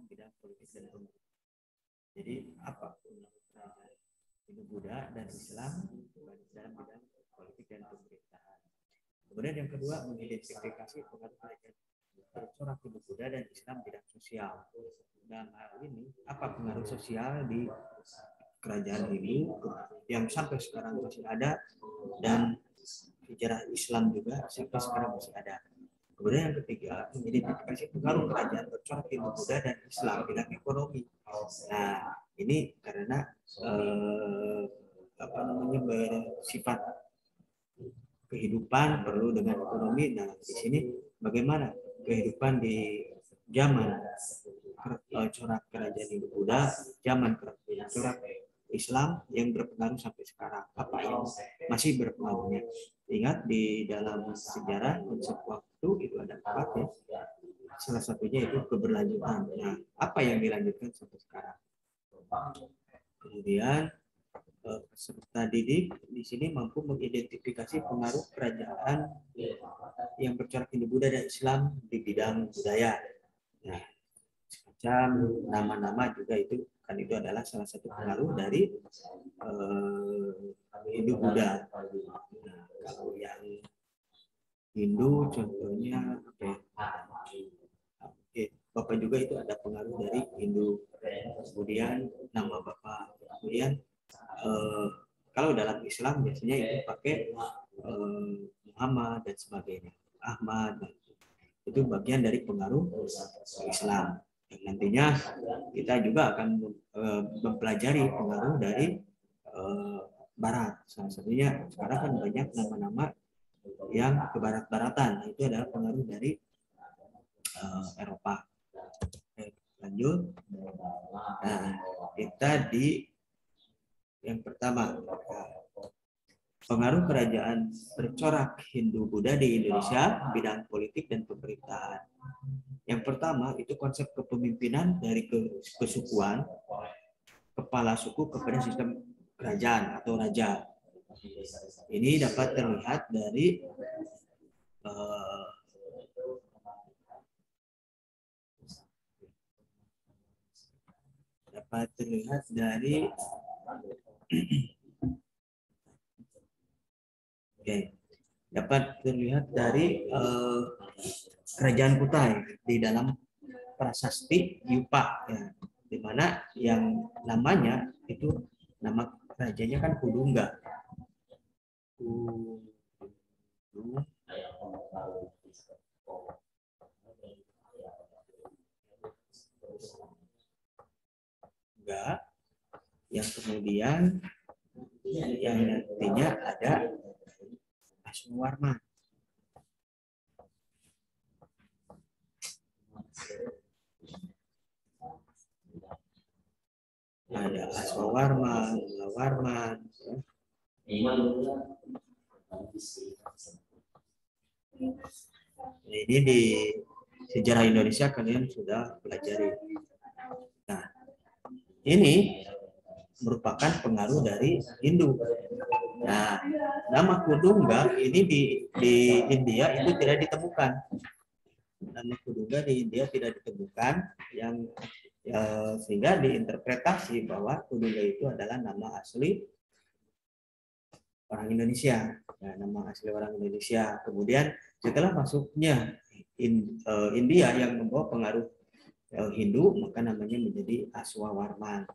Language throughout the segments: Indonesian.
dalam bidang politik dan pemerintahan. Jadi apa kerajaan Hindu-Buddha dan Islam dalam bidang politik dan pemerintahan. Kemudian yang kedua, mengidentifikasi pengaruh kerajaan bercorak Hindu-Buddha dan Islam bidang sosial. Dalam hal ini, apa pengaruh sosial di kerajaan Hindu yang sampai sekarang masih ada, dan sejarah Islam juga sampai sekarang masih ada. Kemudian yang ketiga, mengidentifikasi pengaruh kerajaan bercorak Hindu-Buddha dan Islam bidang ekonomi. Nah, ini karena bersifat kehidupan perlu dengan ekonomi. Nah, di sini bagaimana kehidupan di zaman corak kerajaan Hindu-Buddha, zaman corak Islam yang berpengaruh sampai sekarang, apa yang masih berpengaruhnya. Ingat di dalam sejarah konsep waktu itu ada 4 ya. Salah satunya itu keberlanjutan. Nah, apa yang dilanjutkan sampai sekarang. Kemudian peserta didik di sini mampu mengidentifikasi pengaruh kerajaan yang bercorak Hindu-Buddha dan Islam di bidang budaya. Nah, semacam nama-nama juga itu kan, itu adalah salah satu pengaruh dari Hindu-Buddha. Nah, kalau yang Hindu contohnya apa ya? Bapak juga itu ada pengaruh dari Hindu. Kemudian nama Bapak. Kemudian kalau dalam Islam biasanya itu pakai Muhammad dan sebagainya, Ahmad, itu bagian dari pengaruh Islam. Dan nantinya kita juga akan mempelajari pengaruh dari Barat. Salah satunya sekarang kan banyak nama-nama yang ke barat-baratan. Nah, itu adalah pengaruh dari Eropa. Lanjut. Nah, kita di yang pertama, pengaruh kerajaan bercorak Hindu-Buddha di Indonesia, bidang politik dan pemerintahan. Yang pertama, itu konsep kepemimpinan dari kesukuan, kepala suku kepada sistem kerajaan atau raja. Ini dapat terlihat dari kerajaan Kutai di dalam prasasti Yupa, ya, di mana yang namanya itu nama rajanya kan Kudungga. Yang kemudian yang nantinya ada Aswawarman. Ada Aswawarman, Lawarman. Ini di sejarah Indonesia kalian sudah pelajari. Nah, ini merupakan pengaruh dari Hindu. Nah, nama Kudungga ini di India itu tidak ditemukan. Nama Kudungga di India tidak ditemukan, yang sehingga diinterpretasi bahwa Kudungga itu adalah nama asli orang Indonesia. Ya, nama asli orang Indonesia. Kemudian setelah masuknya India yang membawa pengaruh Hindu, maka namanya menjadi Aswawarman.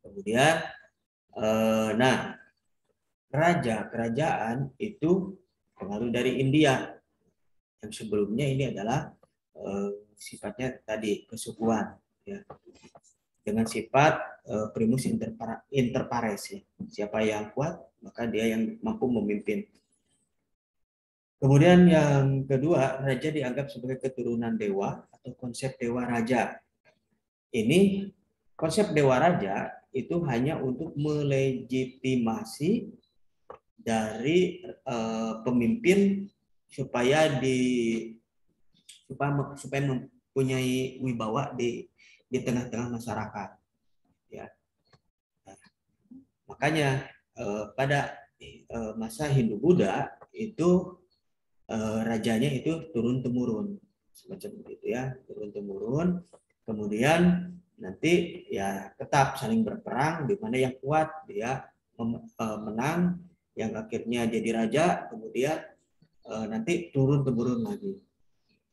Kemudian, nah, kerajaan itu pengaruh dari India. Yang sebelumnya ini adalah sifatnya tadi kesukuan, ya, dengan sifat primus inter pares. Ya. Siapa yang kuat, maka dia yang mampu memimpin. Kemudian yang kedua, raja dianggap sebagai keturunan dewa atau konsep dewa raja. Ini konsep dewa raja itu hanya untuk melegitimasi dari pemimpin supaya mempunyai wibawa di tengah-tengah masyarakat. Ya. Nah, makanya pada masa Hindu-Buddha itu rajanya itu turun-temurun, semacam itu ya, turun-temurun. Kemudian nanti ya tetap saling berperang, di mana yang kuat dia menang, yang akhirnya jadi raja, kemudian nanti turun temurun lagi.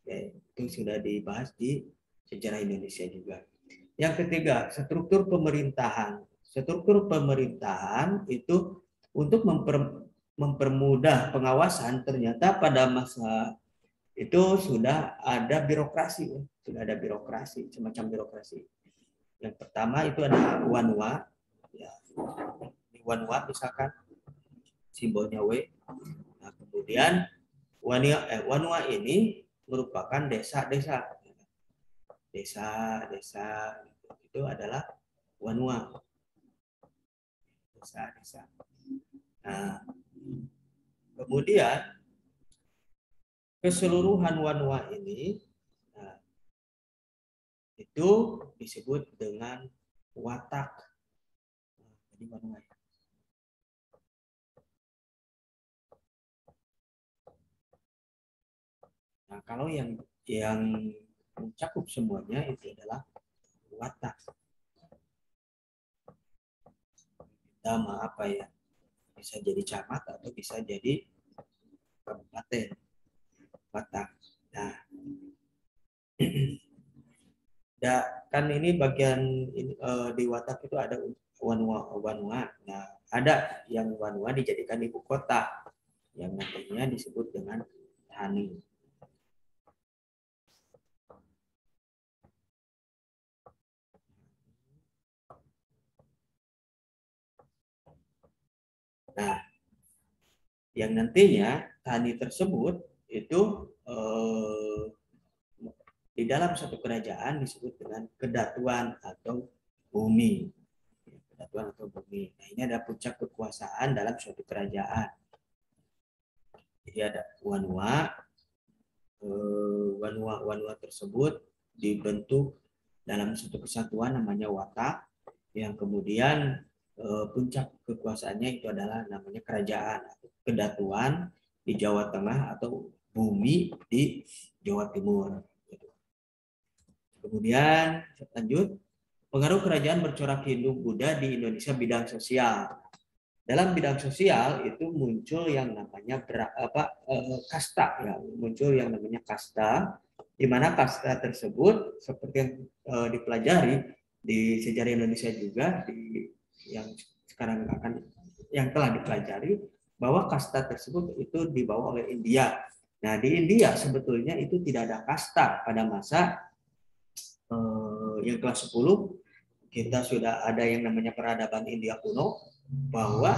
Oke, itu sudah dibahas di sejarah Indonesia juga. Yang ketiga, struktur pemerintahan. Struktur pemerintahan itu untuk mempermudah pengawasan, ternyata pada masa itu sudah ada birokrasi, semacam birokrasi. Yang pertama itu ada wanwa, ya, wanwa misalkan simbolnya W. Nah, kemudian wanwa ini merupakan desa-desa, itu adalah wanwa, desa-desa. Nah, kemudian keseluruhan wanwa ini itu disebut dengan watak. Jadi wanwa. Nah, kalau yang mencakup semuanya itu adalah watak. Nama apa ya? Bisa jadi camat atau bisa jadi kabupaten. Watak. Nah, kan ini bagian di watak itu ada wanwa. Nah, ada yang wanwa dijadikan ibu kota yang nantinya disebut dengan Thani. Nah, yang nantinya Thani tersebut itu di dalam satu kerajaan disebut dengan kedatuan atau bumi. Kedatuan atau bumi. Nah, ini ada puncak kekuasaan dalam suatu kerajaan. Jadi ada wanwa tersebut dibentuk dalam satu kesatuan namanya watak, yang kemudian puncak kekuasaannya itu adalah namanya kerajaan, kedatuan di Jawa Tengah atau bumi di Jawa Timur. Kemudian lanjut, pengaruh kerajaan bercorak Hindu-Buddha di Indonesia bidang sosial. Dalam bidang sosial itu muncul yang namanya kasta, ya, muncul yang namanya kasta, di mana kasta tersebut seperti yang dipelajari di sejarah Indonesia juga yang sekarang yang telah dipelajari, bahwa kasta tersebut itu dibawa oleh India. Nah, di India sebetulnya itu tidak ada kasta pada masa yang kelas 10 kita sudah ada yang namanya peradaban India kuno, bahwa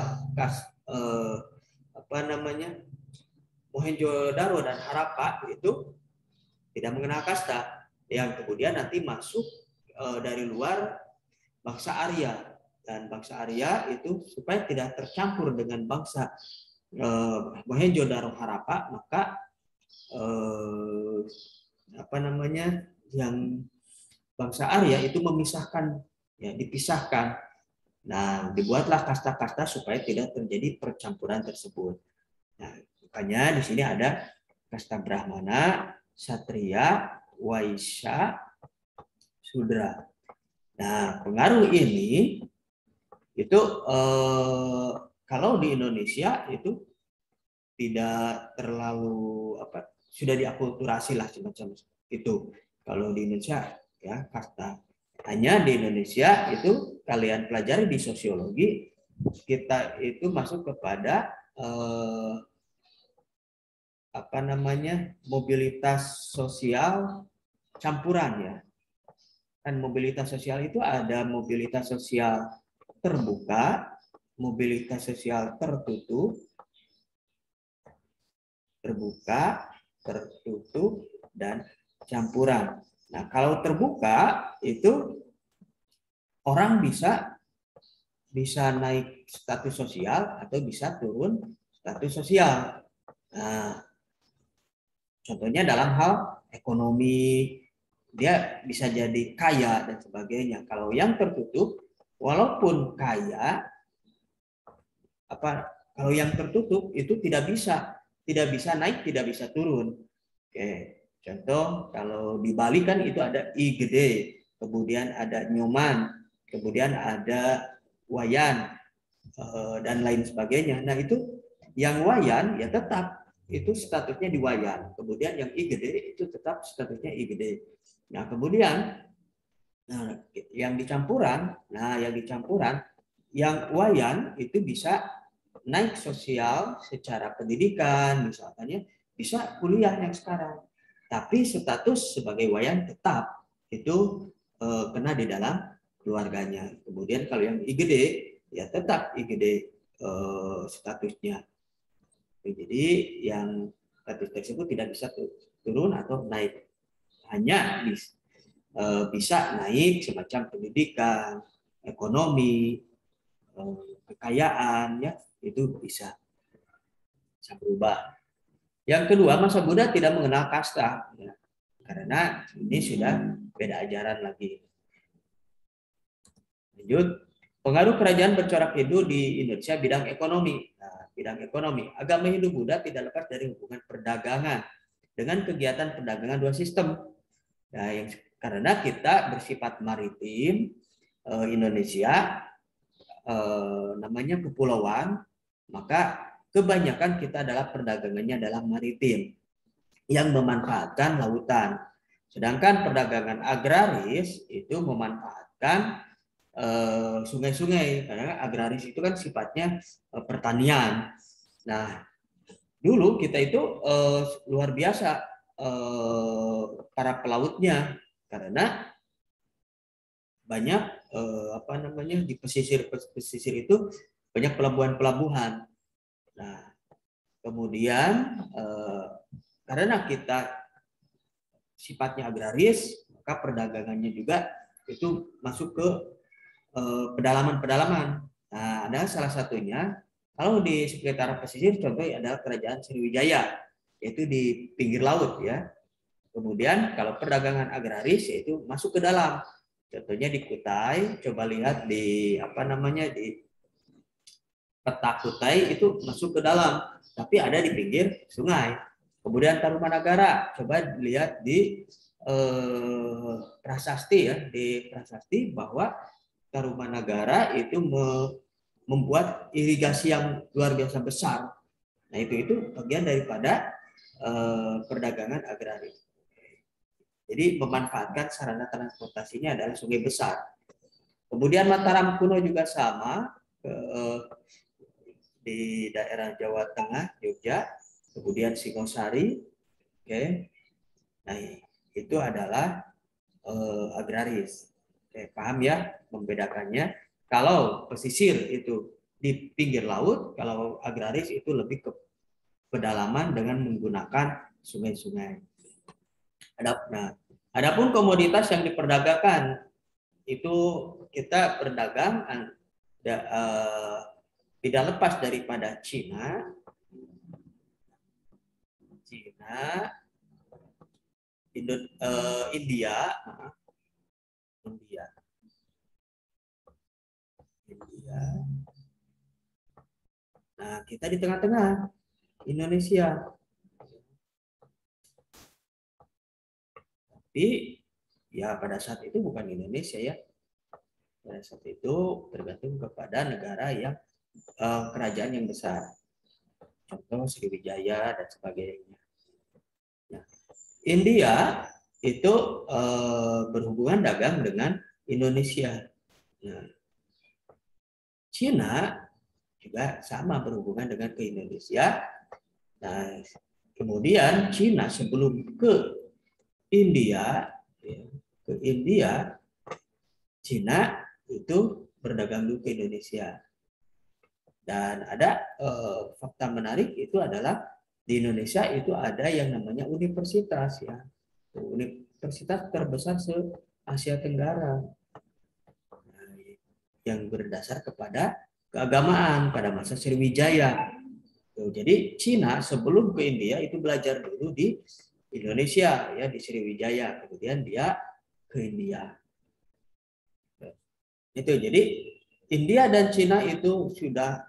Mohenjo-daro dan Harappa itu tidak mengenal kasta, yang kemudian nanti masuk dari luar bangsa Arya, dan bangsa Arya itu supaya tidak tercampur dengan bangsa Mohenjo-daro Harappa, maka yang bangsa Arya itu memisahkan, ya, dipisahkan. Nah, dibuatlah kasta-kasta supaya tidak terjadi percampuran tersebut. Nah, makanya di sini ada kasta Brahmana, Satria, Waisya, Sudra. Nah, pengaruh ini itu kalau di Indonesia itu tidak terlalu sudah diakulturasi lah semacam itu. Kalau di Indonesia ya kasta. Hanya di Indonesia itu kalian pelajari di sosiologi, kita itu masuk kepada mobilitas sosial campuran, ya. Kan mobilitas sosial itu ada mobilitas sosial terbuka, mobilitas sosial tertutup, dan campuran. Nah, kalau terbuka itu orang bisa naik status sosial atau bisa turun status sosial. Nah, contohnya dalam hal ekonomi, dia bisa jadi kaya dan sebagainya. Kalau yang tertutup, walaupun kaya, kalau yang tertutup itu tidak bisa naik, tidak bisa turun. Oke, contoh kalau di Bali kan itu ada I gede. kemudian ada Nyoman, kemudian ada Wayan, dan lain sebagainya. Nah itu yang Wayan ya tetap itu statusnya di Wayan, kemudian yang IGD itu tetap statusnya IGD. Nah kemudian yang dicampuran, yang Wayan itu bisa naik sosial secara pendidikan, misalnya bisa kuliah yang sekarang, tapi status sebagai Wayan tetap itu kena di dalam keluarganya. Kemudian kalau yang IGD ya tetap IGD statusnya. Jadi yang status tersebut tidak bisa turun atau naik, hanya bisa naik semacam pendidikan, ekonomi, kekayaan, ya itu bisa berubah. Yang kedua, masa Buddha tidak mengenal kasta, ya, karena ini sudah beda ajaran lagi. Lanjut, pengaruh kerajaan bercorak Hindu di Indonesia bidang ekonomi. Nah, bidang ekonomi, agama Hindu Buddha tidak lepas dari hubungan perdagangan dengan kegiatan perdagangan dua sistem. Nah, karena kita bersifat maritim, Indonesia namanya kepulauan, maka kebanyakan kita adalah perdagangannya adalah maritim yang memanfaatkan lautan. Sedangkan perdagangan agraris itu memanfaatkan sungai-sungai, karena agraris itu kan sifatnya pertanian. Nah, dulu kita itu luar biasa para pelautnya, karena banyak di pesisir itu banyak pelabuhan-pelabuhan. Nah, kemudian karena kita sifatnya agraris, maka perdagangannya juga itu masuk ke pedalaman-pedalaman. Nah, ada salah satunya kalau di sekitar pesisir, contohnya adalah kerajaan Sriwijaya, yaitu di pinggir laut ya. Kemudian kalau perdagangan agraris yaitu masuk ke dalam. Contohnya di Kutai, coba lihat di di peta Kutai itu masuk ke dalam, tapi ada di pinggir sungai. Kemudian Tarumanagara, coba lihat di prasasti ya, di prasasti bahwa Tarumanagara itu membuat irigasi yang luar biasa besar. Nah itu bagian daripada perdagangan agraris. Jadi memanfaatkan sarana transportasinya adalah sungai besar. Kemudian Mataram kuno juga sama, di daerah Jawa Tengah, Jogja. Kemudian Singosari, oke. Nah itu adalah agraris. Oke, paham ya membedakannya? Kalau pesisir itu di pinggir laut, kalau agraris itu lebih ke pedalaman dengan menggunakan sungai-sungai. Nah, adapun komoditas yang diperdagangkan itu kita berdagang tidak lepas daripada Cina, India. Nah, kita di tengah-tengah, Indonesia. Tapi ya pada saat itu bukan Indonesia ya. Pada saat itu tergantung kepada negara yang kerajaan yang besar. Contoh Sriwijaya dan sebagainya. Nah, India itu berhubungan dagang dengan Indonesia. Nah, Cina juga sama berhubungan dengan ke Indonesia. Nah, kemudian Cina sebelum ke India, Cina itu berdagang dulu ke Indonesia. Dan ada fakta menarik itu adalah di Indonesia itu ada yang namanya universitas ya. Universitas terbesar se-Asia Tenggara. Yang berdasar kepada keagamaan pada masa Sriwijaya. Jadi Cina sebelum ke India itu belajar dulu di Indonesia ya, di Sriwijaya, kemudian dia ke India. Itu jadi India dan Cina itu sudah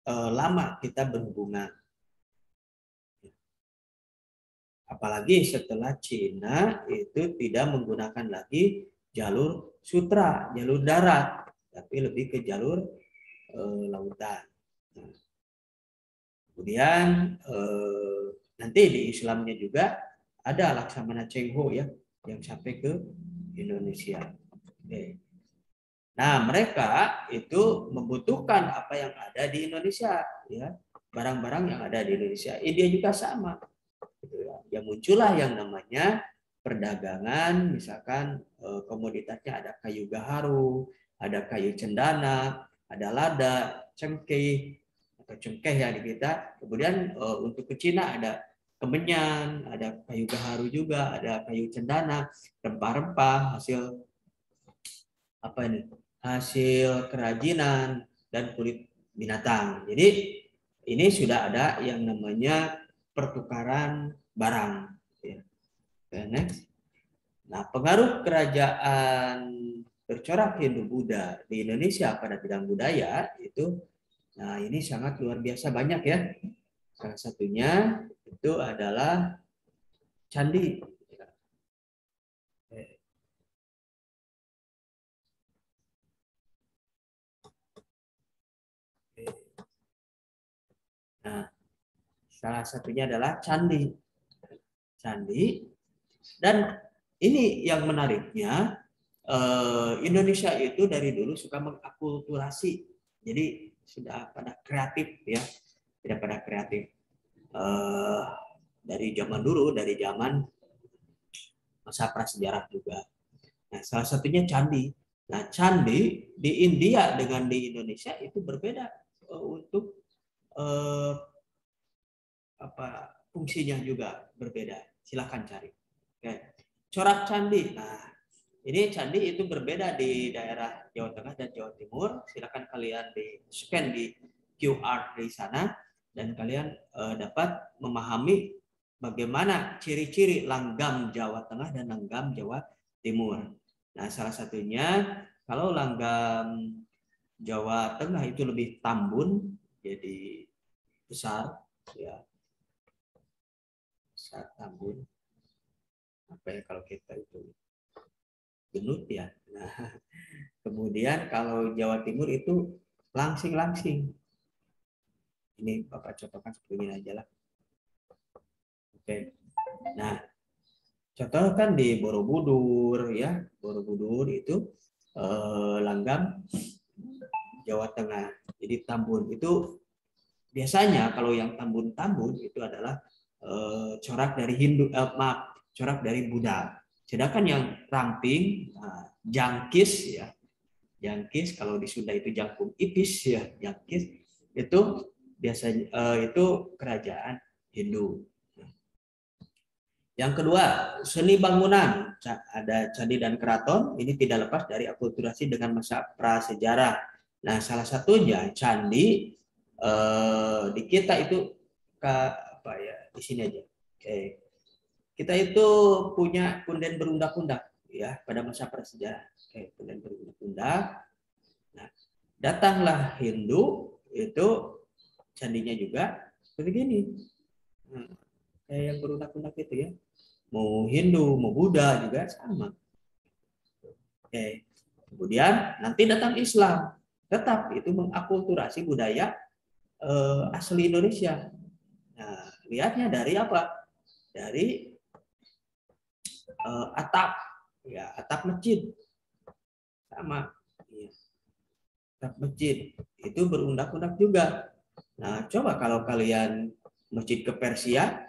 lama kita berhubungan. Apalagi setelah Cina itu tidak menggunakan lagi jalur sutra, jalur darat, tapi lebih ke jalur lautan. Nah, kemudian nanti di Islamnya juga ada Laksamana Cheng Ho ya yang sampai ke Indonesia. Oke. Nah, mereka itu membutuhkan apa yang ada di Indonesia, ya, barang-barang yang ada di Indonesia. India juga sama, gitu ya. Ya muncullah yang namanya perdagangan, misalkan komoditasnya ada kayu gaharu, ada kayu cendana, ada lada, cengkeh atau cengkeh ya di kita. Kemudian untuk ke Cina ada kemenyan, ada kayu gaharu juga, ada kayu cendana, rempah-rempah hasil apa ini? Hasil kerajinan dan kulit binatang. Jadi ini sudah ada yang namanya pertukaran barang. Ya. Okay, next. Nah, pengaruh kerajaan bercorak Hindu-Buddha di Indonesia pada bidang budaya itu, nah ini sangat luar biasa banyak ya. Salah satunya itu adalah candi. Nah, salah satunya adalah candi. Candi. Dan ini yang menariknya, Indonesia itu dari dulu suka mengakulturasi. Jadi sudah pada kreatif ya, tidak pada kreatif. Dari zaman dulu, dari zaman masa prasejarah juga. Nah, salah satunya candi. Nah, candi di India dengan di Indonesia itu berbeda untuk apa fungsinya juga berbeda. Silakan cari. Oke. Corak candi. Nah, ini candi itu berbeda di daerah Jawa Tengah dan Jawa Timur. Silakan kalian di scan di QR di sana dan kalian dapat memahami bagaimana ciri-ciri langgam Jawa Tengah dan langgam Jawa Timur. Nah, salah satunya kalau langgam Jawa Tengah itu lebih tambun, jadi besar, ya, besar tambun. Apa ya kalau kita itu genut ya. Nah, kemudian kalau Jawa Timur itu langsing-langsing. Ini Bapak contohkan seperti ini aja lah. Oke. Nah, contoh kan di Borobudur ya, Borobudur itu langgam Jawa Tengah. Jadi tambun itu biasanya kalau yang tambun-tambun itu adalah corak dari Hindu, maaf, corak dari Buddha. Sedangkan yang ramping, jangkis ya, jangkis kalau di Sunda itu jangkung ipis ya, jangkis itu biasanya itu kerajaan Hindu. Yang kedua, seni bangunan. Ada candi dan keraton, ini tidak lepas dari akulturasi dengan masa prasejarah. Nah, salah satunya candi di kita itu apa ya, di sini aja. Oke. Kita itu punya punden berundak-undak ya pada masa prasejarah. Oke, punden berundak-undak. Nah, datanglah Hindu itu candinya juga begini. Kayak yang berundak-undak itu ya. Mau Hindu, mau Buddha juga sama. Oke. Kemudian nanti datang Islam. Tetap itu mengakulturasi budaya asli Indonesia. Nah, lihatnya dari apa? Dari atap, ya atap masjid sama. Ya, atap masjid itu berundak-undak juga. Nah, coba kalau kalian masjid ke Persia,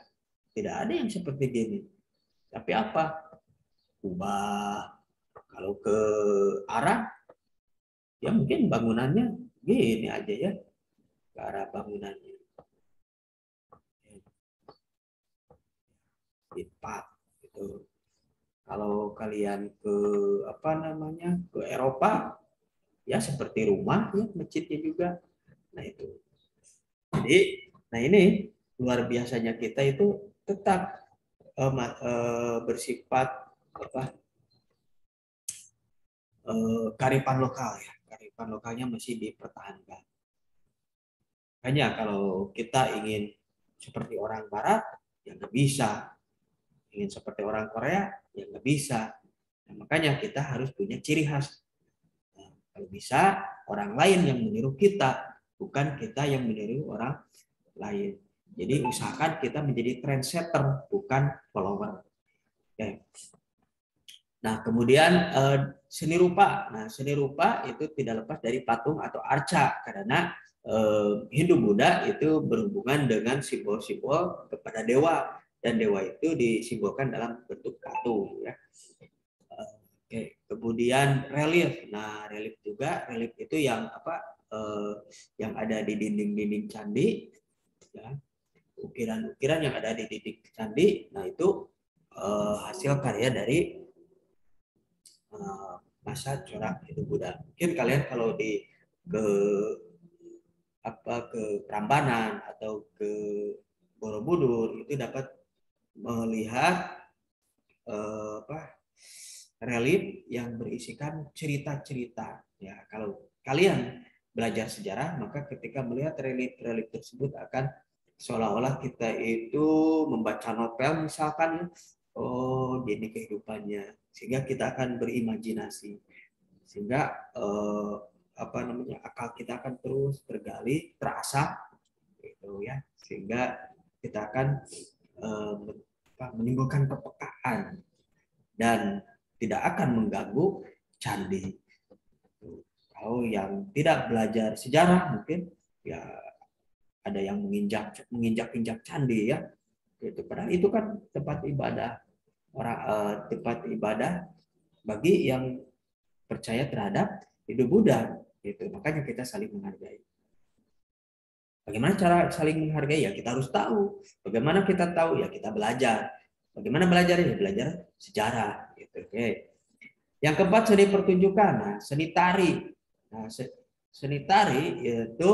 tidak ada yang seperti gini. Tapi apa? Kubah. Kalau ke Arab, ya mungkin bangunannya gini aja ya, ke arah bangunannya. Lipat gitu. Kalau kalian ke apa namanya ke Eropa, ya seperti rumah ya masjidnya juga. Nah itu. Jadi, nah ini luar biasanya kita itu tetap bersifat apa kearifan lokal ya, kearifan lokalnya masih dipertahankan. Hanya kalau kita ingin seperti orang Barat, ya nggak bisa. Ingin seperti orang Korea, ya nggak bisa. Nah, makanya kita harus punya ciri khas. Nah, kalau bisa orang lain yang meniru kita, bukan kita yang meniru orang lain. Jadi usahakan kita menjadi trendsetter, bukan follower. Oke. Nah, kemudian seni rupa. Nah, seni rupa itu tidak lepas dari patung atau arca, karena Hindu-Buddha itu berhubungan dengan simbol-simbol kepada dewa, dan dewa itu disimbolkan dalam bentuk patung, ya. Oke, kemudian relief. Nah, relief juga, relief itu yang yang ada di dinding-dinding candi, ya. Ukiran-ukiran yang ada di dinding candi. Nah, itu hasil karya dari masa corak Hindu-Buddha. Mungkin kalian kalau ke ke Prambanan atau ke Borobudur itu dapat melihat relief yang berisikan cerita-cerita. Ya, kalau kalian belajar sejarah, maka ketika melihat relief-relief tersebut akan seolah-olah kita itu membaca novel misalkan, oh ini kehidupannya, sehingga kita akan berimajinasi, sehingga akal kita akan terus tergali, terasah, gitu ya, sehingga kita akan menimbulkan kepekaan dan tidak akan mengganggu candi. Kalau yang tidak belajar sejarah mungkin ya ada yang menginjak-injak candi, ya. Itu padahal itu kan tempat ibadah tempat ibadah bagi yang percaya terhadap hidup Buddha, gitu. Makanya kita saling menghargai. Bagaimana cara saling menghargai? Ya kita harus tahu. Bagaimana kita tahu? Ya kita belajar. Bagaimana belajar? Ya belajar sejarah, gitu. Oke. Yang keempat, seni pertunjukan. Nah, seni tari. Nah, seni tari itu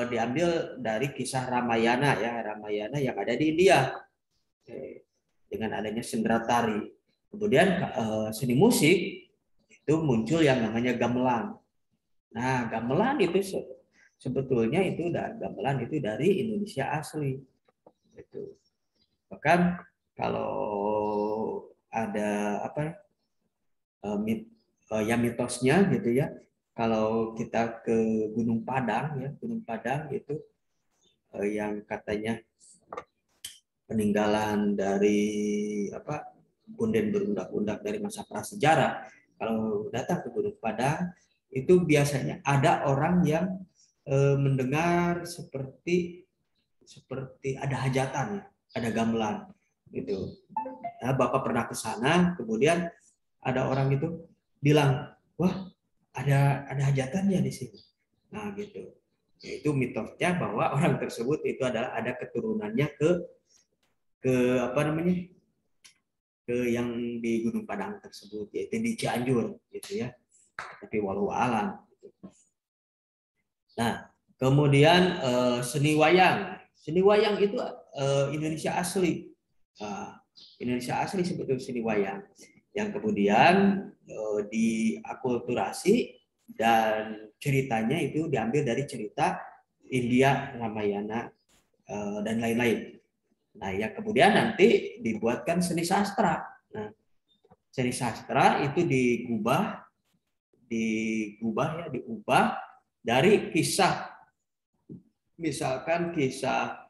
diambil dari kisah Ramayana, ya, Ramayana yang ada di India. Oke. Dengan adanya sendera tari. Kemudian seni musik itu muncul yang namanya gamelan. Nah, gamelan itu sebetulnya gamelan itu dari Indonesia asli. Itu. Bahkan kalau ada mitosnya gitu ya, kalau kita ke Gunung Padang, ya, Gunung Padang itu yang katanya peninggalan dari punden berundak-undak dari masa prasejarah. Kalau datang ke Gunung Padang itu biasanya ada orang yang mendengar seperti ada hajatan, ada gamelan gitu. Nah, Bapak pernah ke sana, kemudian ada orang itu bilang, wah ada hajatannya di sini. Nah gitu. Itu mitosnya bahwa orang tersebut itu adalah ada keturunannya ke ke yang di Gunung Padang tersebut, yaitu di Cianjur, gitu ya. Tapi walau alam. Nah, kemudian seni wayang. Seni wayang itu Indonesia asli. Indonesia asli sebetulnya seni wayang. Yang kemudian diakulturasi dan ceritanya itu diambil dari cerita India, Ramayana, dan lain-lain. Nah, yang kemudian nanti dibuatkan seni sastra. Nah, seni sastra itu diubah dari kisah, misalkan kisah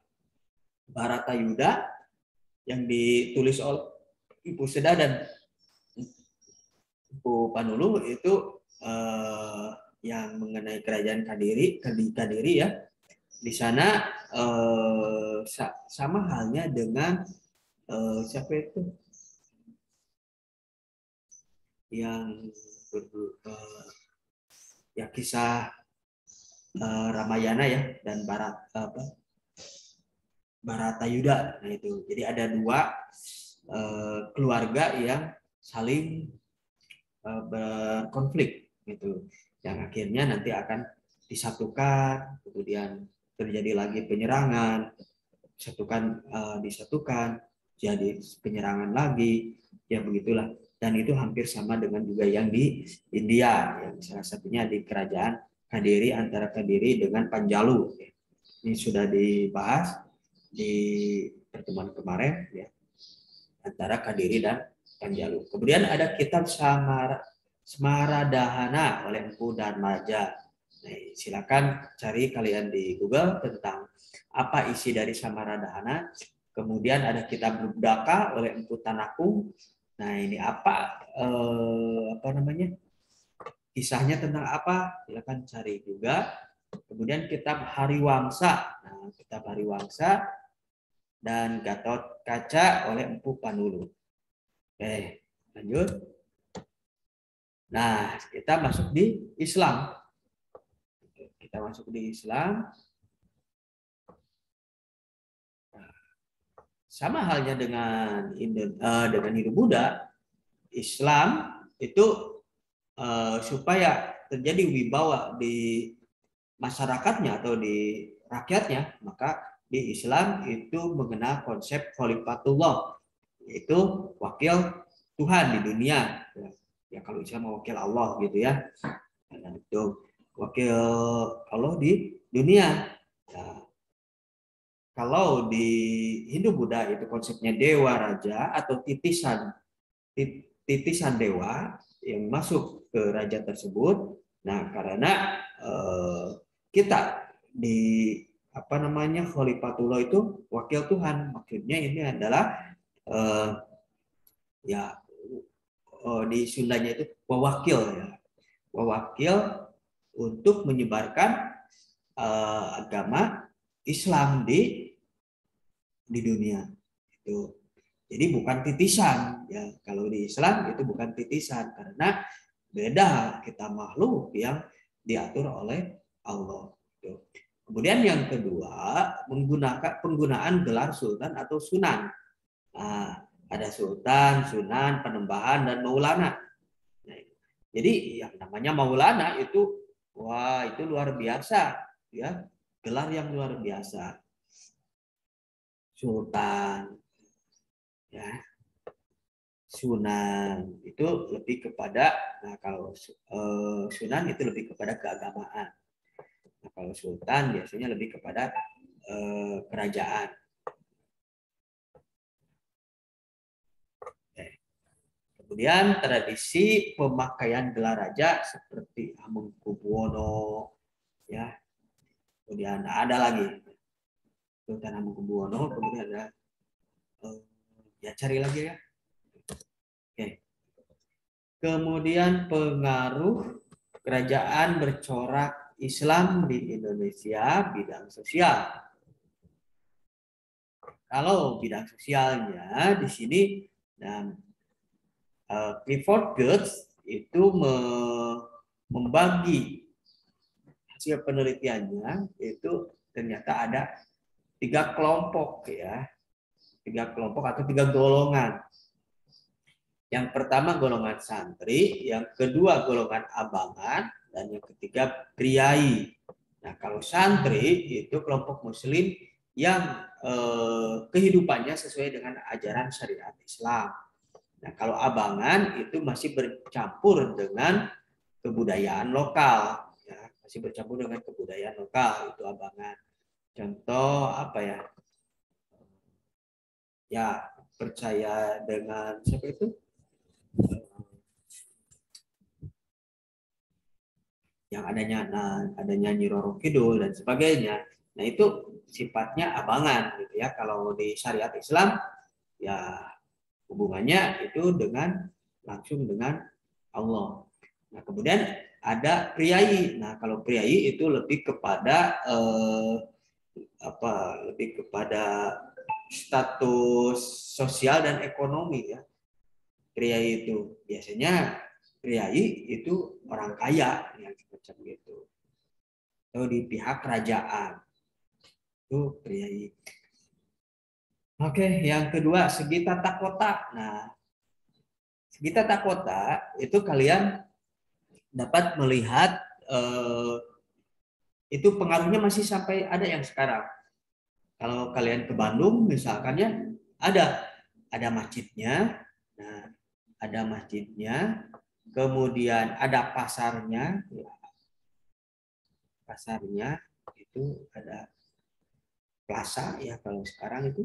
Baratayuda yang ditulis oleh Empu Seda dan Empu Panuluh itu yang mengenai kerajaan Kadiri, ya. Di sana sama halnya dengan siapa itu yang kisah Ramayana, ya, dan Baratayuda. Nah itu, jadi ada dua keluarga yang saling berkonflik, gitu, yang akhirnya nanti akan disatukan, kemudian terjadi lagi penyerangan, disatukan, jadi penyerangan lagi, ya begitulah. Dan itu hampir sama dengan juga yang di India, yang salah satunya di kerajaan Kadiri, antara Kadiri dengan Panjalu. Ini sudah dibahas di pertemuan kemarin, ya, antara Kadiri dan Panjalu. Kemudian ada kitab Smaradahana oleh Empu Darmaja. Nah, silakan cari kalian di Google tentang apa isi dari Samaradahana. Kemudian ada kitab Budaka oleh Empu Tanakung. Nah, ini apa namanya? Kisahnya tentang apa? Silakan cari juga. Kemudian kitab Hariwangsa. Nah, kitab Hariwangsa dan Gatot Kaca oleh Empu Panulu. Oke, lanjut. Nah, kita masuk di Islam. Kita masuk di Islam. Sama halnya dengan Hindu Buddha, Islam itu supaya terjadi wibawa di masyarakatnya atau di rakyatnya, maka di Islam itu mengenal konsep khalifatullah, yaitu wakil Tuhan di dunia. Ya kalau Islam wakil Allah gitu ya. Dan itu wakil Allah di dunia. Nah, kalau di Hindu Buddha itu konsepnya dewa raja atau titisan dewa yang masuk ke raja tersebut. Nah, karena kita di apa namanya Khalifatullah itu wakil Tuhan, maksudnya ini adalah ya di Sundanya itu wawakil ya, wawakil untuk menyebarkan agama Islam di dunia itu. Jadi bukan titisan ya, kalau di Islam itu bukan titisan karena beda, kita makhluk yang diatur oleh Allah. Kemudian yang kedua, penggunaan gelar sultan atau sunan. Nah, ada sultan, sunan, penembahan, dan maulana. Nah, jadi yang namanya maulana itu, wah itu luar biasa, ya gelar yang luar biasa. Sultan, ya sunan itu lebih kepada, nah kalau sunan itu lebih kepada keagamaan. Nah, kalau sultan biasanya lebih kepada kerajaan. Kemudian tradisi pemakaian gelar raja seperti Hamengkubuwono, ya. Kemudian ada lagi Sultan Hamengkubuwono, kemudian ada ya cari lagi ya. Oke. Kemudian pengaruh kerajaan bercorak Islam di Indonesia bidang sosial. Kalau bidang sosialnya di sini, dan Clifford Geertz itu membagi hasil penelitiannya, itu ternyata ada 3 kelompok ya, 3 kelompok atau 3 golongan. Yang pertama golongan santri, yang kedua golongan abangan, dan yang ketiga priai. Nah kalau santri itu kelompok muslim yang kehidupannya sesuai dengan ajaran syariat Islam. Nah, kalau abangan itu masih bercampur dengan kebudayaan lokal, ya, masih bercampur dengan kebudayaan lokal, itu abangan. Contoh apa ya? Ya, percaya dengan siapa itu? Yang adanya Nyi Roro Kidul dan sebagainya. Nah, itu sifatnya abangan gitu ya. Kalau di syariat Islam ya hubungannya itu langsung dengan Allah. Nah, kemudian ada priai. Nah, kalau priai itu lebih kepada lebih kepada status sosial dan ekonomi ya. Priai itu biasanya itu orang kaya yang semacam gitu. Atau di pihak kerajaan. Itu priai. Oke, yang kedua segi tata kota. Nah, segi tata kota itu kalian dapat melihat itu pengaruhnya masih sampai ada yang sekarang. Kalau kalian ke Bandung misalkan ya, ada masjidnya. Nah, ada masjidnya, kemudian ada pasarnya. Pasarnya itu ada plaza ya kalau sekarang itu.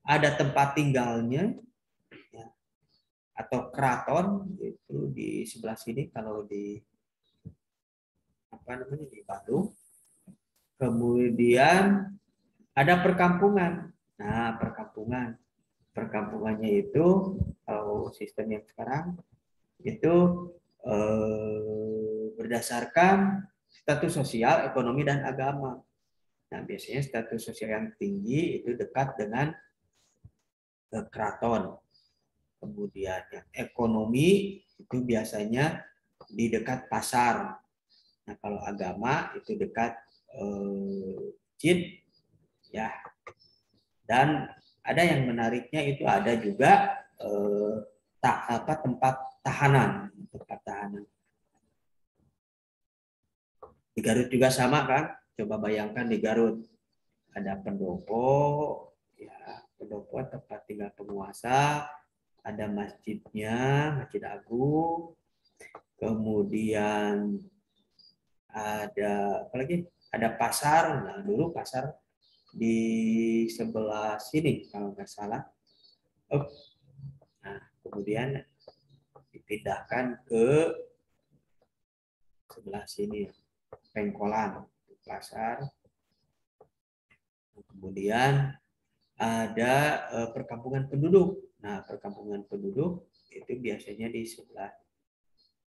Ada tempat tinggalnya. Ya. atau keraton itu di sebelah sini kalau di apa namanya di Bandung. Kemudian ada perkampungan. Nah, perkampungannya itu kalau sistem yang sekarang itu berdasarkan status sosial, ekonomi dan agama. Nah, biasanya status sosial yang tinggi itu dekat dengan keraton. Kemudian yang ekonomi itu biasanya di dekat pasar. Nah, kalau agama itu dekat masjid ya. Dan ada yang menariknya itu ada juga tempat tahanan. Di Garut juga sama kan? Coba bayangkan di Garut ada pendopo, ya pendopo tempat tinggal penguasa, ada masjidnya, Masjid Agung, kemudian ada apalagi ada pasar. Nah dulu pasar di sebelah sini kalau nggak salah. Oh, nah kemudian dipindahkan ke sebelah sini, Pengkolan, pasar. Kemudian ada perkampungan penduduk. Nah, perkampungan penduduk itu biasanya di sebelah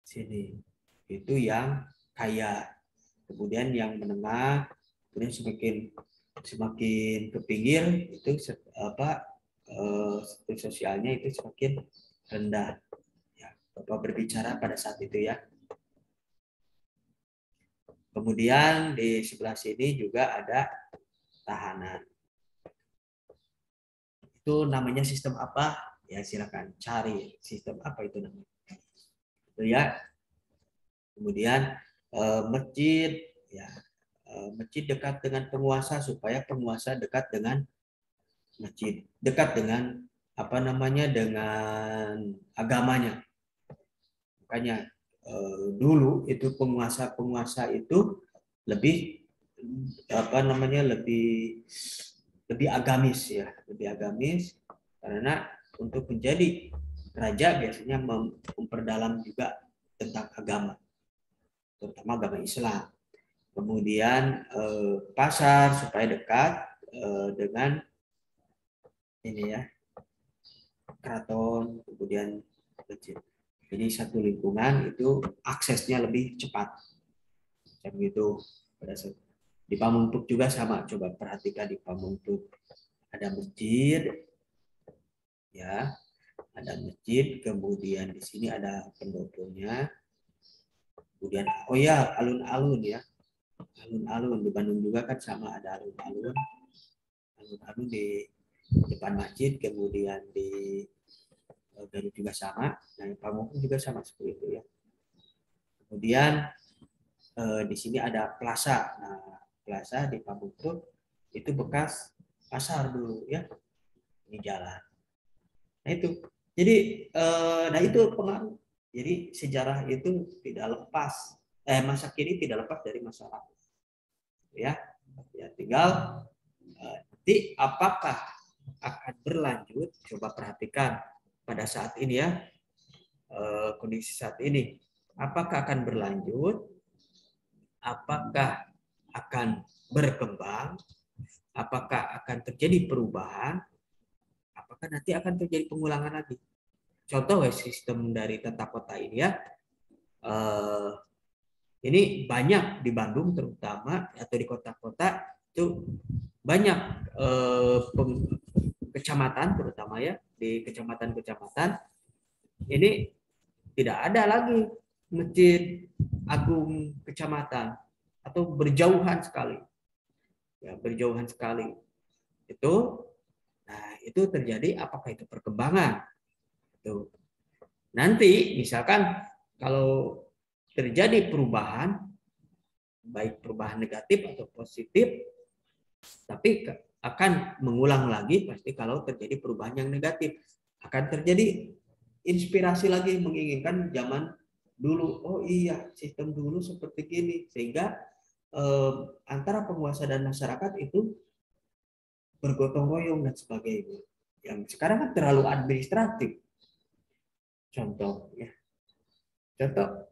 sini. Itu yang kaya. Kemudian yang menengah, kemudian semakin ke pinggir itu status sosialnya itu semakin rendah. Ya, Bapak berbicara pada saat itu ya. Kemudian di sebelah sini juga ada tahanan. Itu namanya sistem apa? Ya silakan cari sistem apa itu namanya. Itu ya. Kemudian masjid, ya masjid dekat dengan penguasa supaya penguasa dekat dengan masjid, dekat dengan apa namanya dengan agamanya. Makanya dulu itu penguasa itu lebih apa namanya lebih agamis ya, lebih agamis karena untuk menjadi raja biasanya memperdalam juga tentang agama, terutama agama Islam. Kemudian pasar supaya dekat dengan ini ya keraton, kemudian masjid. Jadi satu lingkungan itu aksesnya lebih cepat. Begitu pada saat di Pamungpuk juga sama. Coba perhatikan di Pamungpuk ada masjid, ya, ada masjid. Kemudian di sini ada pendoponya. Kemudian oh ya alun-alun ya, alun-alun di Bandung juga kan sama ada alun-alun, alun-alun di depan masjid. Kemudian di Garut juga sama. Nah Pamungpuk juga sama seperti itu ya. Kemudian di sini ada plaza. Nah, plaza di Pamungpuk itu bekas pasar dulu ya. Ini jalan. Nah itu. Jadi nah itu pengaruh. Jadi sejarah itu tidak lepas masa kini tidak lepas dari masa lalu. Ya. Ya tinggal nanti apakah akan berlanjut, coba perhatikan pada saat ini ya. Kondisi saat ini apakah akan berlanjut, apakah akan berkembang, apakah akan terjadi perubahan, apakah nanti akan terjadi pengulangan lagi. Contoh sistem dari tata kota ini ya, ini banyak di Bandung terutama atau di kota-kota itu banyak kecamatan terutama ya di kecamatan-kecamatan ini tidak ada lagi masjid agung kecamatan atau berjauhan sekali. Ya, berjauhan sekali. Itu terjadi apakah itu perkembangan? Itu. Nanti misalkan kalau terjadi perubahan baik perubahan negatif atau positif tapi akan mengulang lagi pasti kalau terjadi perubahan yang negatif. Akan terjadi inspirasi lagi menginginkan zaman dulu, oh iya sistem dulu seperti gini, sehingga antara penguasa dan masyarakat itu bergotong royong dan sebagainya. Yang sekarang kan terlalu administratif. Contoh ya. Contoh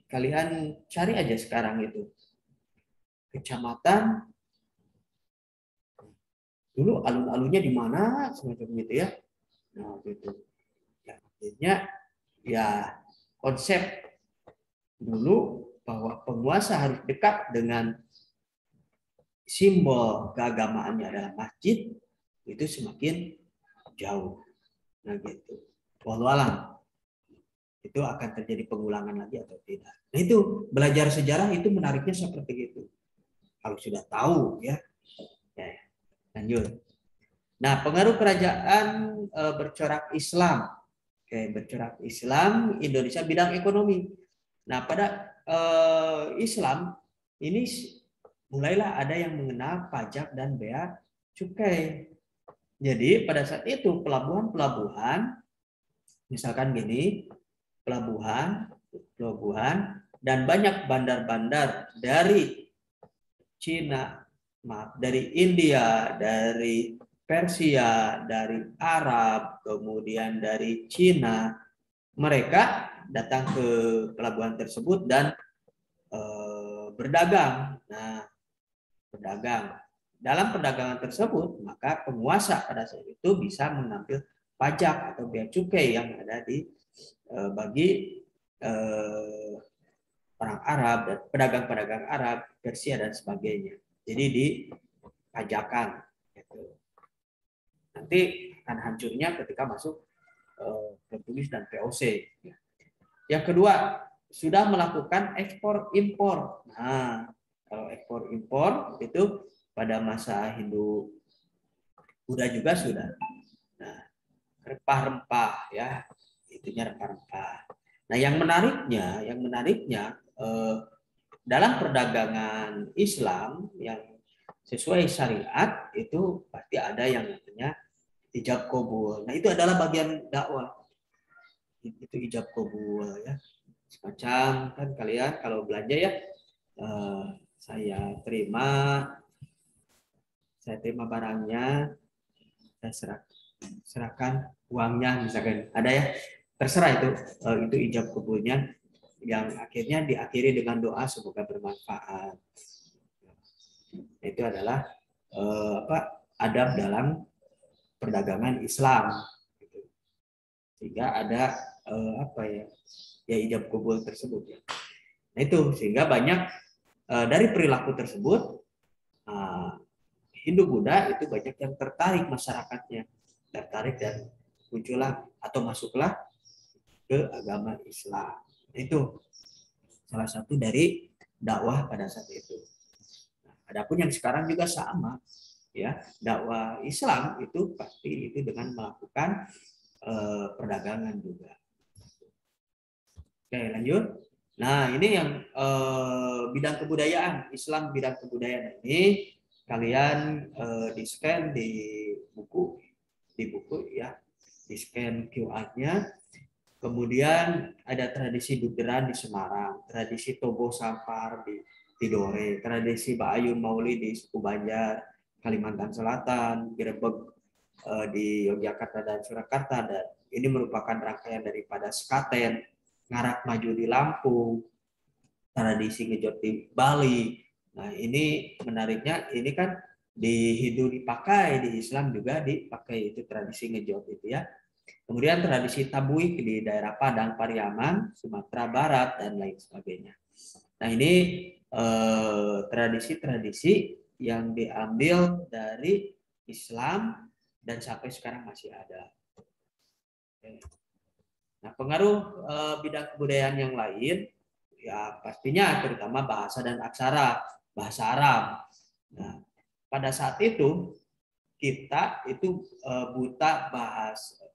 kalian cari aja sekarang itu kecamatan dulu alun-alunnya di mana semacam gitu ya. Nah, gitu. Ya, akhirnya ya konsep dulu bahwa penguasa harus dekat dengan simbol keagamaannya adalah masjid itu semakin jauh. Nah gitu. Wallahualam itu akan terjadi pengulangan lagi atau tidak. Nah itu belajar sejarah itu menariknya seperti itu. Kalau sudah tahu ya. Ya, lanjut. Nah pengaruh kerajaan bercorak Islam. Oke, bercorak Islam Indonesia bidang ekonomi. Nah pada Islam ini mulailah ada yang mengenal pajak dan bea cukai. Jadi pada saat itu pelabuhan-pelabuhan, misalkan gini, pelabuhan dan banyak bandar-bandar dari Cina, maaf, dari India, dari Persia, dari Arab, kemudian dari Cina, mereka datang ke pelabuhan tersebut dan berdagang. Nah, berdagang. Dalam perdagangan tersebut, maka penguasa pada saat itu bisa mengambil pajak atau bea cukai yang ada di bagi orang Arab dan pedagang-pedagang Arab, Persia dan sebagainya. Jadi dipajakan. Gitu. Nanti akan hancurnya ketika masuk Portugis dan VOC. Yang kedua, sudah melakukan ekspor impor. Nah, kalau ekspor impor itu pada masa Hindu Buddha juga sudah. Nah, rempah-rempah ya, itunya rempah-rempah. Nah, yang menariknya dalam perdagangan Islam yang sesuai syariat itu pasti ada yang namanya ijab kabul. Nah, itu adalah bagian dakwah. Itu ijab kabul ya. Semacam kan kalian kalau belanja ya saya terima barangnya, saya serahkan uangnya misalkan ada ya, terserah itu ijab kabulnya yang akhirnya diakhiri dengan doa semoga bermanfaat. Itu adalah adab dalam perdagangan Islam. Sehingga ada ya ijab kabul tersebut ya. Nah itu sehingga banyak dari perilaku tersebut Hindu Buddha itu banyak yang tertarik masyarakatnya, tertarik dan muncullah atau masuklah ke agama Islam. Itu salah satu dari dakwah pada saat itu. Nah, adapun yang sekarang juga sama, ya dakwah Islam itu pasti itu dengan melakukan perdagangan juga. Oke lanjut. Nah ini yang bidang kebudayaan, Islam bidang kebudayaan ini kalian di-scan di buku ya, di-scan QR-nya. Kemudian ada tradisi Dugeran di Semarang, tradisi Tobo Sampar di Tidore, tradisi Ba'ayun Mauli di suku Banjar, Kalimantan Selatan, Grebeg di Yogyakarta dan Surakarta, dan ini merupakan rangkaian daripada Sekaten, Ngarak Maju di Lampung, tradisi ngejot di Bali. Nah ini menariknya, ini kan di Hindu dipakai, di Islam juga dipakai, itu tradisi ngejot itu ya. Kemudian tradisi tabuik di daerah Padang, Pariaman, Sumatera Barat, dan lain sebagainya. Nah ini tradisi-tradisi yang diambil dari Islam dan sampai sekarang masih ada. Nah pengaruh bidang kebudayaan yang lain, ya pastinya terutama bahasa dan aksara, bahasa Arab. Nah pada saat itu kita itu buta bahasa,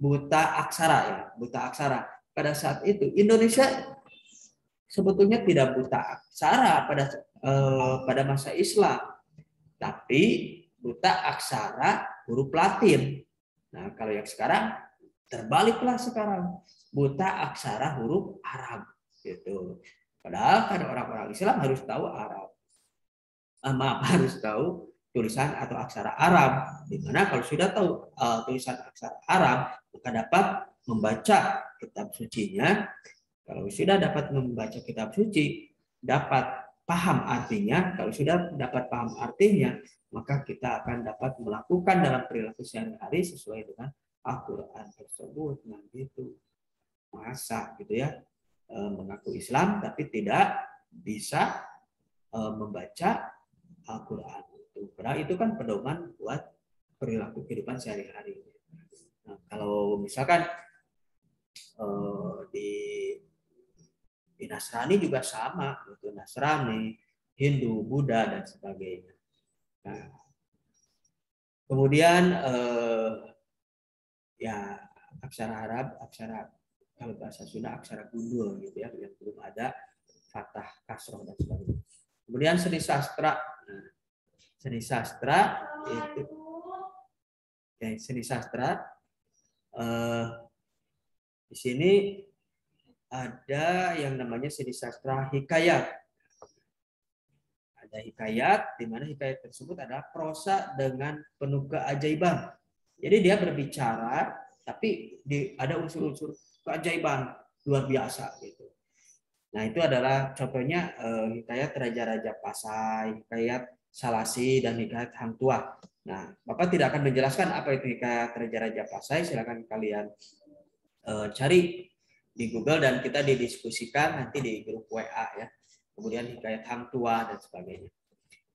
buta aksara ya, buta aksara. Pada saat itu Indonesia sebetulnya tidak buta aksara pada masa Islam, tapi buta aksara huruf Latin. Nah kalau yang sekarang terbaliklah sekarang, buta aksara huruf Arab gitu. Padahal kan orang-orang Islam harus tahu Arab, harus tahu tulisan atau aksara Arab, di mana kalau sudah tahu tulisan aksara Arab maka dapat membaca kitab sucinya. Kalau sudah dapat membaca kitab suci, dapat paham artinya. Kalau sudah dapat paham artinya, maka kita akan dapat melakukan dalam perilaku sehari-hari sesuai dengan Al-Quran tersebut. Nah, gitu. Masa gitu ya, mengaku Islam tapi tidak bisa membaca Al-Quran. Karena itu kan pedoman buat perilaku kehidupan sehari-hari. Nah, kalau misalkan di Nasrani juga sama, gitu. Nasrani, Hindu, Buddha dan sebagainya. Nah, kemudian ya aksara Arab, aksara kalau bahasa Sunda aksara gundul gitu ya, yang belum ada fathah, kasroh dan sebagainya. Kemudian seni sastra, nah, seni sastra itu, ya, seni sastra di sini ada yang namanya seni sastra hikayat. Ada hikayat, di mana hikayat tersebut adalah prosa dengan penuh keajaiban. Jadi dia berbicara, tapi ada unsur-unsur keajaiban luar biasa gitu. Nah itu adalah contohnya hikayat Raja-Raja Pasai, hikayat Salasi, dan hikayat Hang Tuah. Nah, Bapak tidak akan menjelaskan apa itu hikayat Raja-Raja Pasai. Silakan kalian cari di Google dan kita didiskusikan nanti di grup WA ya. Kemudian hikayat Hang Tuah dan sebagainya.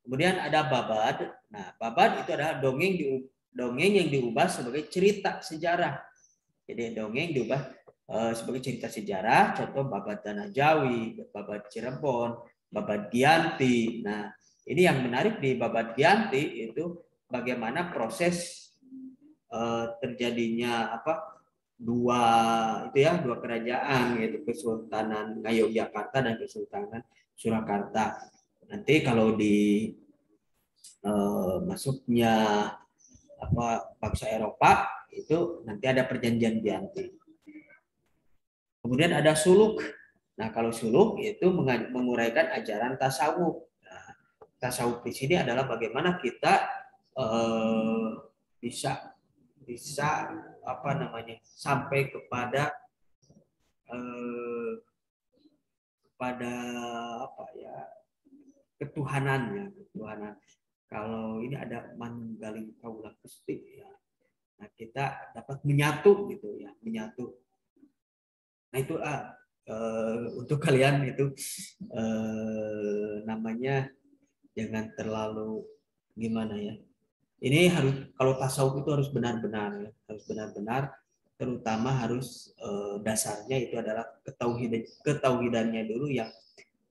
Kemudian ada babad. Nah, babad itu adalah dongeng yang diubah sebagai cerita sejarah. Jadi dongeng diubah sebagai cerita sejarah. Contoh babad Tanah Jawi, babad Cirebon, babad Giyanti. Nah, ini yang menarik di babad Giyanti itu bagaimana proses terjadinya dua kerajaan, yaitu Kesultanan Ngayogyakarta dan Kesultanan Surakarta. Nanti kalau di masuknya bangsa Eropa itu nanti ada perjanjian Giyanti. Kemudian ada suluk. Nah, kalau suluk itu menguraikan ajaran tasawuf. Nah, tasawuf di sini adalah bagaimana kita bisa sampai kepada ketuhanan. Kalau ini ada manunggaling kaulah Gusti ya. Nah, kita dapat menyatu gitu ya, menyatu. Nah, itu untuk kalian itu namanya jangan terlalu gimana ya. Ini harus, kalau tasawuf itu harus benar-benar ya, harus benar-benar, terutama harus dasarnya itu adalah ketauhidannya dulu yang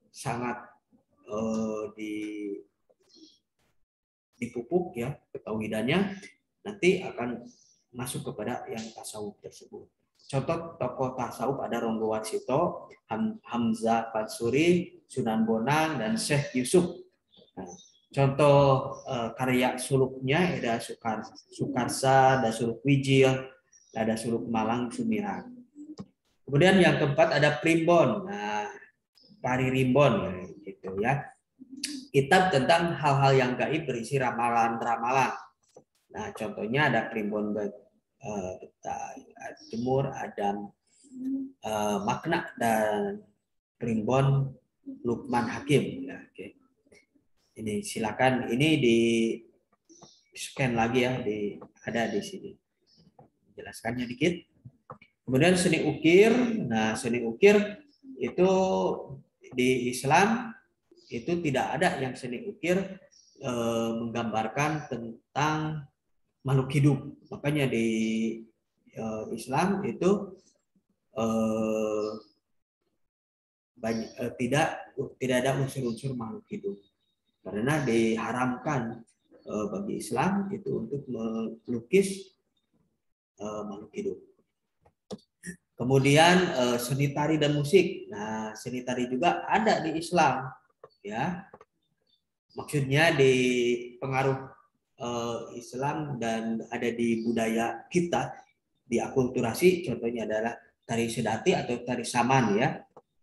sangat dipupuk ya, ketauhidannya nanti akan masuk kepada yang tasawuf tersebut. Contoh tokoh tasawuf ada Ronggo Warsito, Hamzah Patsuri, Sunan Bonang, dan Syekh Yusuf. Nah, contoh karya suluknya ada Sukarsa, ada suluk Wijil, ada suluk Malang Sumirang. Kemudian yang keempat ada Primbon. Nah, Pari Rimbon gitu ya. Kitab tentang hal-hal yang gaib berisi ramalan-ramalan. Nah, contohnya ada Primbon Jemur, ada Makna, dan Primbon Lukman Hakim. Ya, okay. Ini silakan, ini di scan lagi ya, ada di sini. Jelaskannya dikit. Kemudian seni ukir. Nah, seni ukir itu di Islam itu tidak ada yang seni ukir menggambarkan tentang makhluk hidup. Makanya di Islam itu tidak ada unsur-unsur makhluk hidup. Karena diharamkan bagi Islam itu untuk melukis makhluk hidup. Kemudian seni tari dan musik. Nah, seni tari juga ada di Islam, ya. Maksudnya di pengaruh Islam dan ada di budaya kita, di akulturasi. Contohnya adalah tari sedati atau tari saman, ya.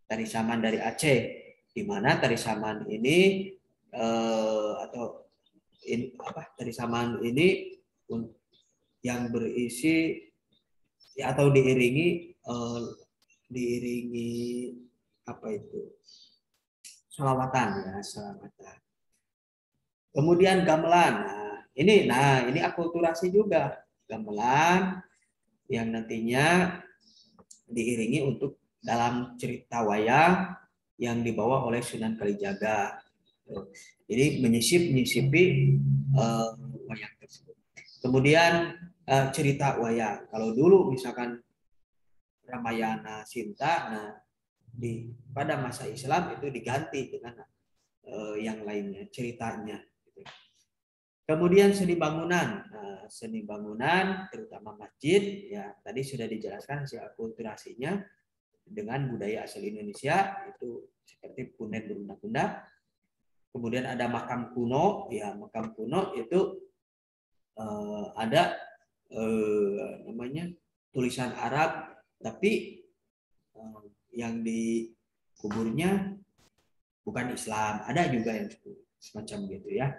Tari saman dari Aceh, di mana tari saman ini atau ini dari samaan ini yang berisi atau diiringi apa itu? Sholawatan ya, sholawatan. Kemudian gamelan. Nah, ini akulturasi juga. Gamelan yang nantinya diiringi untuk dalam cerita wayang yang dibawa oleh Sunan Kalijaga. Jadi menyisipi wayang tersebut. Kemudian cerita wayang. Kalau dulu misalkan Ramayana, Sinta, nah pada masa Islam itu diganti dengan yang lainnya, ceritanya. Kemudian seni bangunan. Seni bangunan terutama masjid, ya tadi sudah dijelaskan hasil akulturasinya dengan budaya asal Indonesia itu seperti punden berundak-undak. Kemudian ada makam kuno, ya makam kuno itu ada namanya tulisan Arab, tapi yang di kuburnya bukan Islam, ada juga yang semacam gitu ya.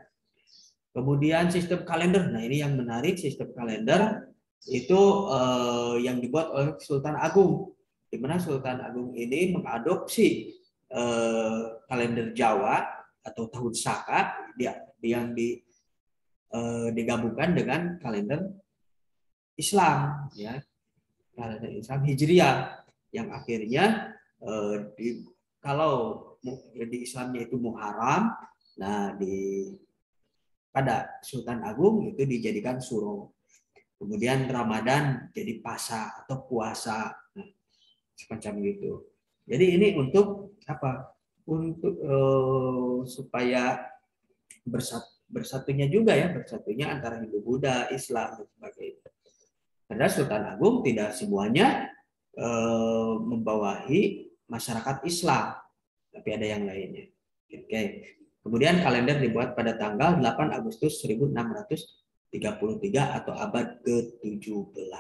Kemudian sistem kalender, nah ini yang menarik, sistem kalender itu yang dibuat oleh Sultan Agung, di mana Sultan Agung ini mengadopsi kalender Jawa atau tahun Saka yang digabungkan dengan kalender Islam, ya kalender Islam Hijriah, yang akhirnya kalau di Islamnya itu Muharram, nah pada Sultan Agung itu dijadikan suro. Kemudian Ramadan jadi pasa atau puasa, nah, semacam gitu. Jadi ini untuk apa? Untuk supaya bersatunya juga ya, bersatunya antara Hindu, Buddha, Islam dan sebagainya. Karena Sultan Agung tidak semuanya membawahi masyarakat Islam, tapi ada yang lainnya. Oke. Kemudian kalender dibuat pada tanggal 8 Agustus 1633 atau abad ke-17.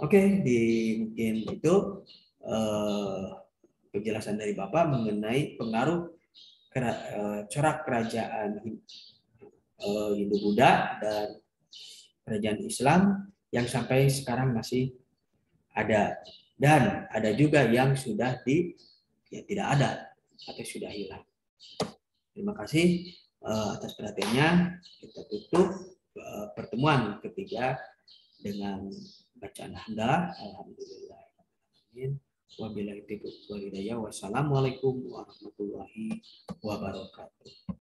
Oke, mungkin itu penjelasan dari Bapak mengenai pengaruh corak kerajaan Hindu Buddha dan kerajaan Islam yang sampai sekarang masih ada, dan ada juga yang sudah tidak ada atau sudah hilang. Terima kasih atas perhatiannya. Kita tutup pertemuan ketiga dengan bacaan hamdalah. Alhamdulillah. Wabillahi taufiq wal hidayah. Wassalamualaikum warahmatullahi wabarakatuh.